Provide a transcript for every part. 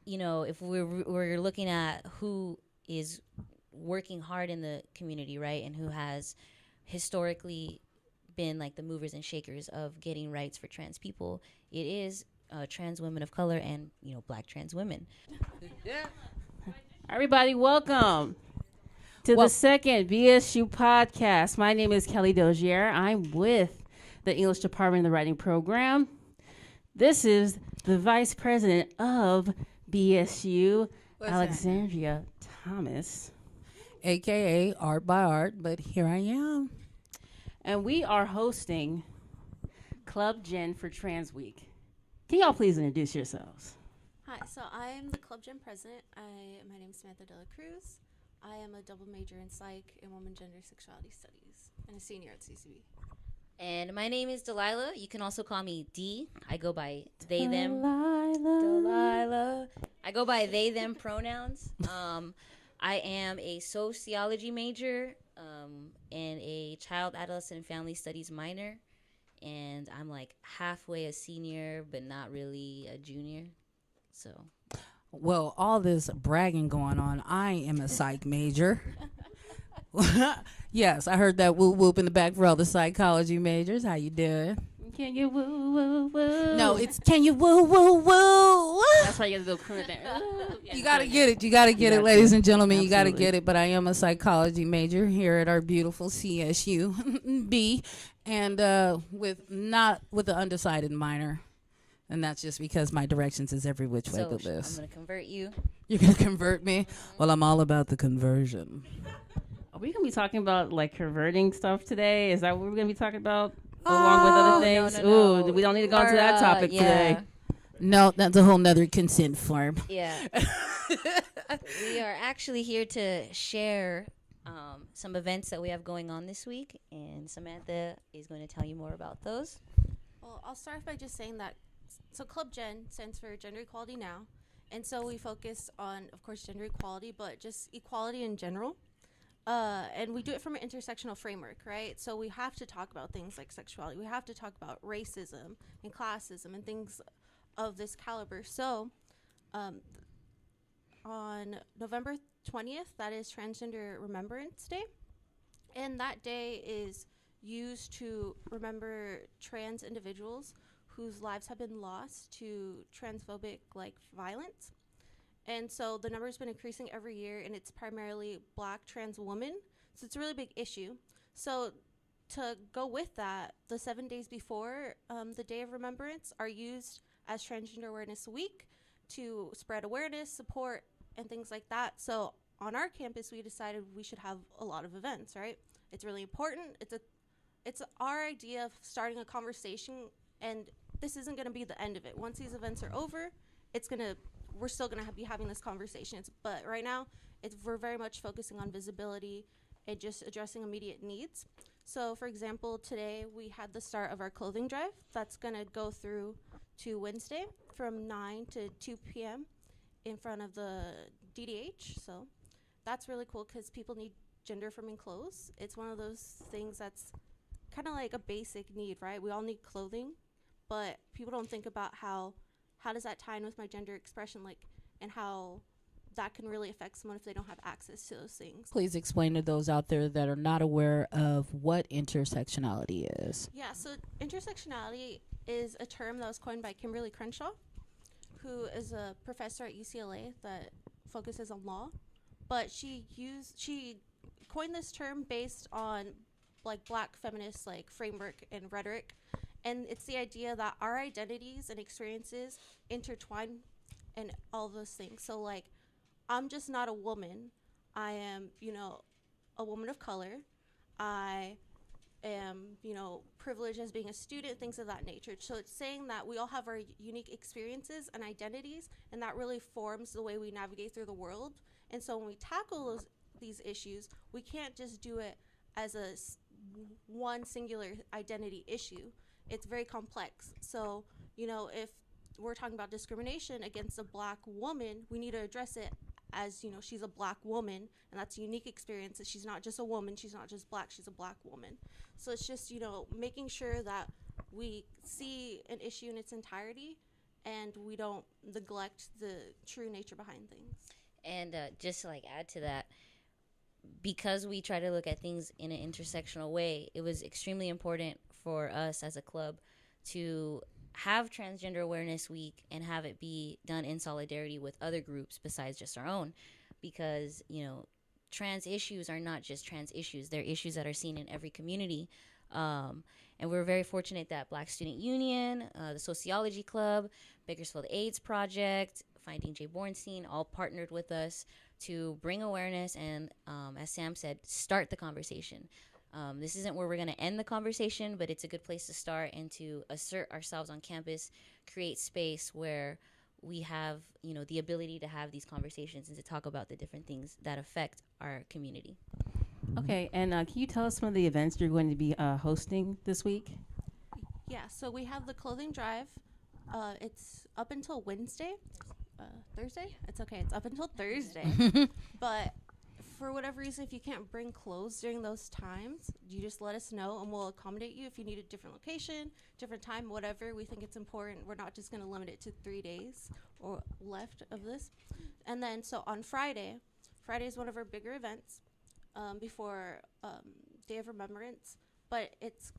if we're looking at who is working hard in the community, right, and who has historically been like the movers and shakers of getting rights for trans people, it is trans women of color and Black trans women. Everybody, welcome to the second BSU podcast. My name is Kelly Dozier. I'm with the English Department of the Writing Program. This is the Vice President of BSU, Alexandria Thomas. AKA Art by Art, but here I am. And we are hosting Club Gen for Trans Week. Can y'all please introduce yourselves? Hi, so I'm the Club Gen president. My name is Samantha Dela Cruz. I am a double major in psych and women, gender, sexuality studies, and a senior at CCB. And my name is Delilah. You can also call me D. I go by they, them. Delilah. I go by they, them pronouns. I am a sociology major and a child, adolescent, and family studies minor. And I'm like halfway a senior, but not really a junior. So. Well, all this bragging going on, I am a psych major. Yes, I heard that whoop whoop in the back for all the psychology majors. How you doing? Can you woo woo woo? No, it's can you woo woo woo? That's why you got to go current there. You gotta get it. You gotta get it, ladies and gentlemen. Absolutely. You gotta get it. But I am a psychology major here at our beautiful CSU B, and with the undecided minor. And that's just because my directions is every which way but this. I'm going to convert you. You're going to convert me? Well, I'm all about the conversion. Are we going to be talking about, like, converting stuff today? Is that what we're going to be talking about along with other things? No. Ooh, we don't need to go into that topic today. No, that's a whole nother consent form. Yeah. We are actually here to share some events that we have going on this week. And Samantha is going to tell you more about those. Well, I'll start by just saying that so Club Gen stands for Gender Equality Now. And so we focus on, of course, gender equality, but just equality in general. And we do it from an intersectional framework, right? So we have to talk about things like sexuality. We have to talk about racism and classism and things of this caliber. So on November 20th, that is Transgender Remembrance Day. And that day is used to remember trans individuals whose lives have been lost to transphobic violence. And so the number's been increasing every year, and it's primarily Black trans women. So it's a really big issue. So to go with that, the 7 days before the Day of Remembrance are used as Transgender Awareness Week to spread awareness, support, and things like that. So on our campus, we decided we should have a lot of events, right? It's really important. It's our idea of starting a conversation, and this isn't going to be the end of it. Once these events are over, we're still going to be having this conversation. But right now, we're very much focusing on visibility and just addressing immediate needs. So, for example, today we had the start of our clothing drive. That's going to go through to Wednesday from 9 to 2 p.m. in front of the DDH. So that's really cool because people need gender-affirming clothes. It's one of those things that's kind of like a basic need, right? We all need clothing. But people don't think about how does that tie in with my gender expression, and how that can really affect someone if they don't have access to those things. Please explain to those out there that are not aware of what intersectionality is. Yeah, so intersectionality is a term that was coined by Kimberly Crenshaw, who is a professor at UCLA that focuses on law. But she coined this term based on Black feminist framework and rhetoric. And it's the idea that our identities and experiences intertwine and all those things. So, I'm just not a woman. I am, a woman of color. I am, privileged as being a student, things of that nature. So it's saying that we all have our unique experiences and identities, and that really forms the way we navigate through the world. And so when we tackle these issues, we can't just do it as one singular identity issue. It's very complex. So, if we're talking about discrimination against a Black woman, we need to address it as, she's a Black woman, and that's a unique experience. That she's not just a woman, she's not just Black, she's a Black woman. So it's just, making sure that we see an issue in its entirety and we don't neglect the true nature behind things. And just to like add to that, because we try to look at things in an intersectional way, it was extremely important for us as a club to have Transgender Awareness Week and have it be done in solidarity with other groups besides just our own, because trans issues are not just trans issues. They're issues that are seen in every community. And we're very fortunate that Black Student Union, the Sociology Club, Bakersfield AIDS Project, Finding Jay Bornstein all partnered with us to bring awareness and, as Sam said, start the conversation. This isn't where we're going to end the conversation, but it's a good place to start and to assert ourselves on campus, create space where we have, the ability to have these conversations and to talk about the different things that affect our community. Okay, and can you tell us some of the events you're going to be hosting this week? Yeah, so we have the clothing drive. It's up until Wednesday. Thursday? It's okay. It's up until Thursday. But for whatever reason, if you can't bring clothes during those times, you just let us know and we'll accommodate you if you need a different location, different time, whatever. We think it's important. We're not just going to limit it to 3 days or left of this. And then, so on Friday is one of our bigger events before Day of Remembrance, but it's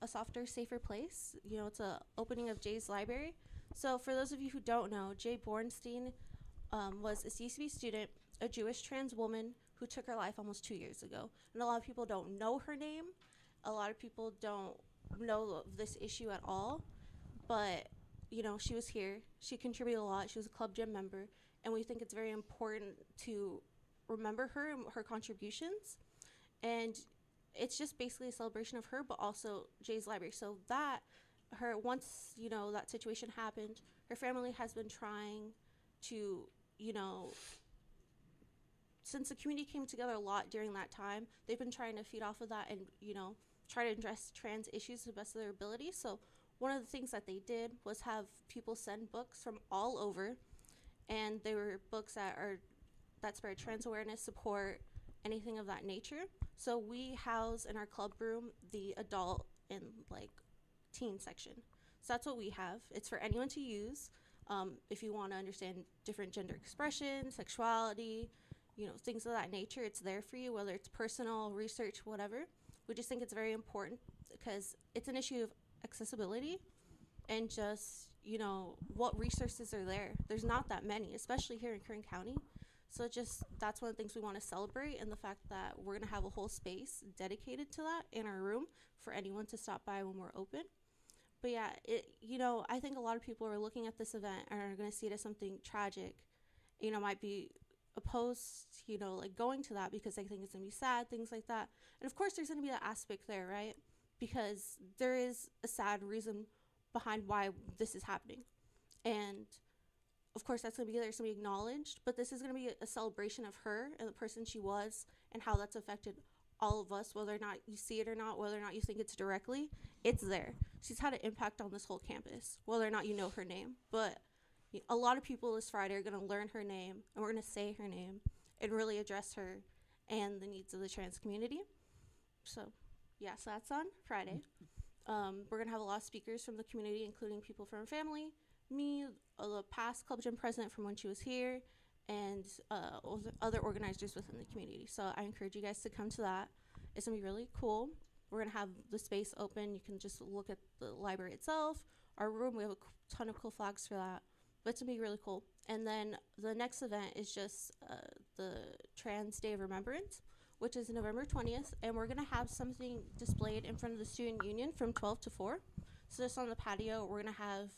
a softer, safer place. It's a opening of Jay's library. So for those of you who don't know, Jay Bornstein was a CCB student, a Jewish trans woman who took her life almost 2 years ago. And a lot of people don't know her name. A lot of people don't know this issue at all. But, she was here. She contributed a lot. She was a Club Gym member. And we think it's very important to remember her and her contributions. And it's just basically a celebration of her, but also Jay's library. So once that situation happened, her family has been trying to since the community came together a lot during that time, they've been trying to feed off of that and try to address trans issues to the best of their ability. So one of the things that they did was have people send books from all over, and they were books that spread trans awareness, support, anything of that nature. So we house in our club room the adult and teen section. So that's what we have. It's for anyone to use. If you want to understand different gender expression, sexuality, things of that nature, it's there for you, whether it's personal, research, whatever. We just think it's very important because it's an issue of accessibility and just, what resources are there. There's not that many, especially here in Kern County. So that's one of the things we want to celebrate, and the fact that we're going to have a whole space dedicated to that in our room for anyone to stop by when we're open. But yeah, I think a lot of people are looking at this event and are going to see it as something tragic, might be opposed, going to that because they think it's going to be sad, things like that. And of course, there's going to be that aspect there, right? Because there is a sad reason behind why this is happening. And of course, that's going to be there, it's going to be acknowledged, but this is going to be a celebration of her and the person she was and how that's affected all of us, whether or not you see it or not, whether or not you think it's directly, it's there. She's had an impact on this whole campus, whether or not you know her name. But a lot of people this Friday are going to learn her name, and we're going to say her name and really address her and the needs of the trans community. So, yeah, so that's on Friday. We're going to have a lot of speakers from the community, including people from her family, me, the past Club Gym president from when she was here, and other organizers within the community. So I encourage you guys to come to that. It's going to be really cool. We're going to have the space open. You can just look at the library itself, our room. We have a ton of cool flags for that. But it's going to be really cool. And then the next event is just the Trans Day of Remembrance, which is November 20th. And we're going to have something displayed in front of the Student Union from 12 to 4. So just on the patio, we're going to have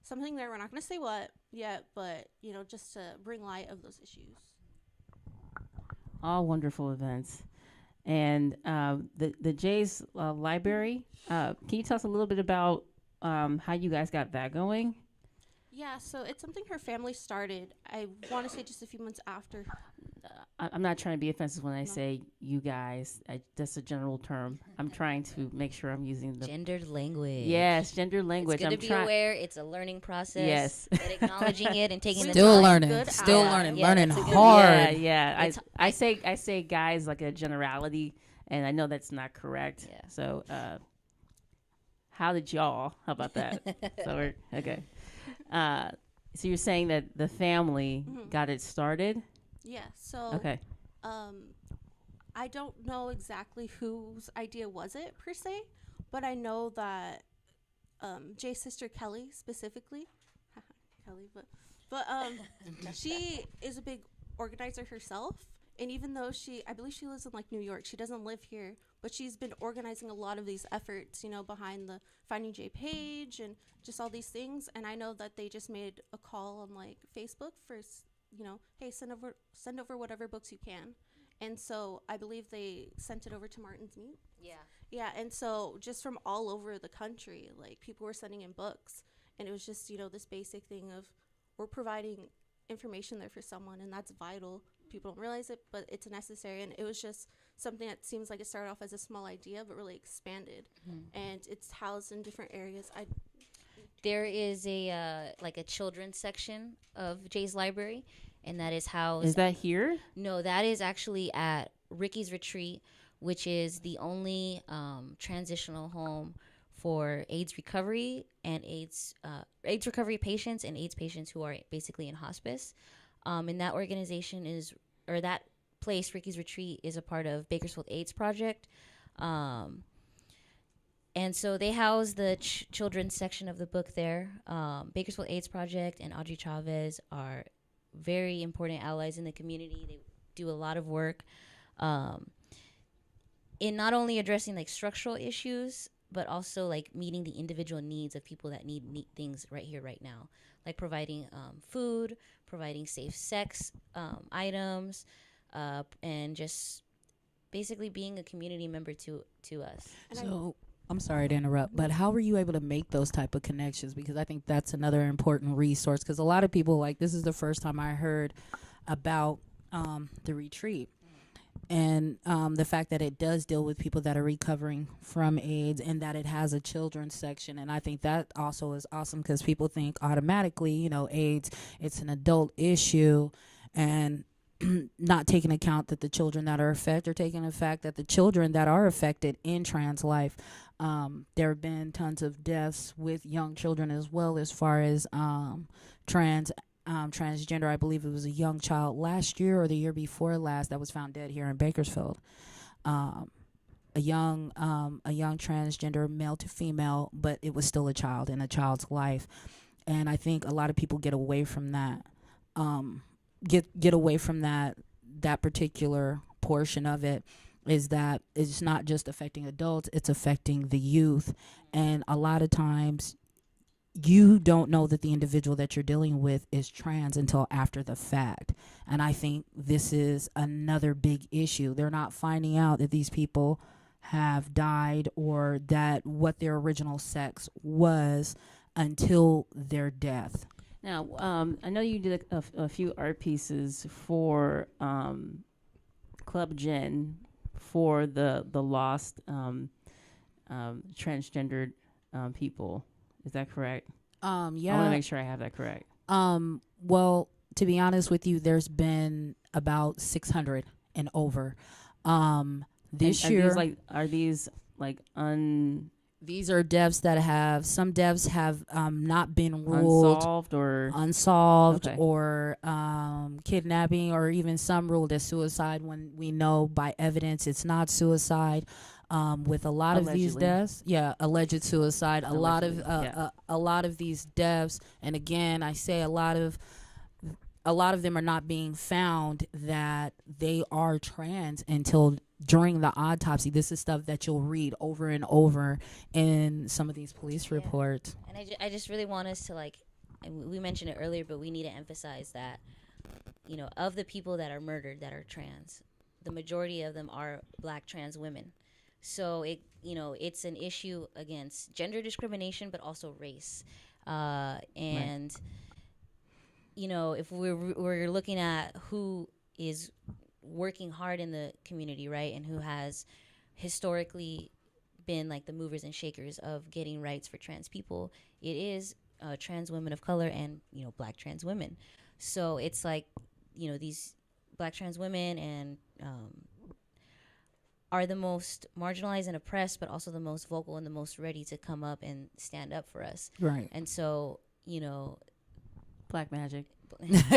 something there. We're not going to say what yet, but, just to bring light of those issues. All wonderful events. And the Jay's library, can you tell us a little bit about how you guys got that going? Yeah, so it's something her family started. I want to say just a few months after. I'm not trying to be offensive when I say you guys. That's a general term. I'm trying to make sure I'm using the gendered language. Yes, gendered language. It's good to be aware. It's a learning process. Yes, but acknowledging it and taking still the time. learning, learning hard. Yeah. I say guys like a generality, and I know that's not correct. Yeah. So, how did y'all? How about that? So we're okay. So you're saying that the family got it started? Yeah. So Okay. I don't know exactly whose idea was it per se, but I know that Jay's sister Kelly specifically, Kelly, but she is a big organizer herself. And even though I believe she lives in like New York, she doesn't live here, but she's been organizing a lot of these efforts, behind the Finding Jay page and just all these things. And I know that they just made a call on like Facebook for, hey, send over whatever books you can. And so I believe they sent it over to Martin's Meat. Yeah. Yeah, and so just from all over the country, like people were sending in books, and it was just this basic thing of we're providing information there for someone, and that's vital. People don't realize it, but it's necessary, and it was just something that seems like it started off as a small idea, but really expanded, and it's housed in different areas. There is a like a children's section of Jay's library, and that is housed. Is that here? No, that is actually at Ricky's Retreat, which is the only transitional home for AIDS recovery and AIDS recovery patients and AIDS patients who are basically in hospice. And that organization that place, Ricky's Retreat, is a part of Bakersfield AIDS Project. And so they house the children's section of the book there. Bakersfield AIDS Project and Audrey Chavez are very important allies in the community. They do a lot of work in not only addressing like structural issues, but also like meeting the individual needs of people that need things right here, right now, like providing food, providing safe sex items, and just basically being a community member to us. So I'm sorry to interrupt, but how were you able to make those type of connections? Because I think that's another important resource, because a lot of people, like, this is the first time I heard about the retreat. And the fact that it does deal with people that are recovering from AIDS, and that it has a children's section. And I think that also is awesome, because people think automatically, AIDS, it's an adult issue, and not taking account that the children that are affected, or taking the fact that the children that are affected in trans life, there have been tons of deaths with young children as well, as far as transgender. I believe it was a young child last year or the year before last that was found dead here in Bakersfield. A young transgender, male to female, but it was still a child in a child's life. And I think a lot of people get away from that. Get away from that particular portion of it, is that it's not just affecting adults, it's affecting the youth. And a lot of times you don't know that the individual that you're dealing with is trans until after the fact. And I think this is another big issue. They're not finding out that these people have died, or that what their original sex was, until their death. Now, I know you did a few art pieces for Club Gen for the lost transgendered people. Is that correct? Yeah. I want to make sure I have that correct. Well, to be honest with you, there's been about 600 and over. This year, are these these are deaths that some deaths have not been ruled unsolved, okay, or kidnapping, or even some ruled as suicide, when we know by evidence it's not suicide. With a lot of these deaths, alleged suicide. A lot of these deaths, and again, I say a lot of them are not being found that they are trans until during the autopsy. This is stuff that you'll read over and over in some of these police reports. And I just really want us to, we mentioned it earlier, but we need to emphasize that, of the people that are murdered that are trans, the majority of them are Black trans women. So it's an issue against gender discrimination, but also race. And, if we're looking at who is working hard in the community, right, and who has historically been like the movers and shakers of getting rights for trans people, it is trans women of color and Black trans women. So it's like these Black trans women and are the most marginalized and oppressed, but also the most vocal and the most ready to come up and stand up for us. Right. And so Black magic.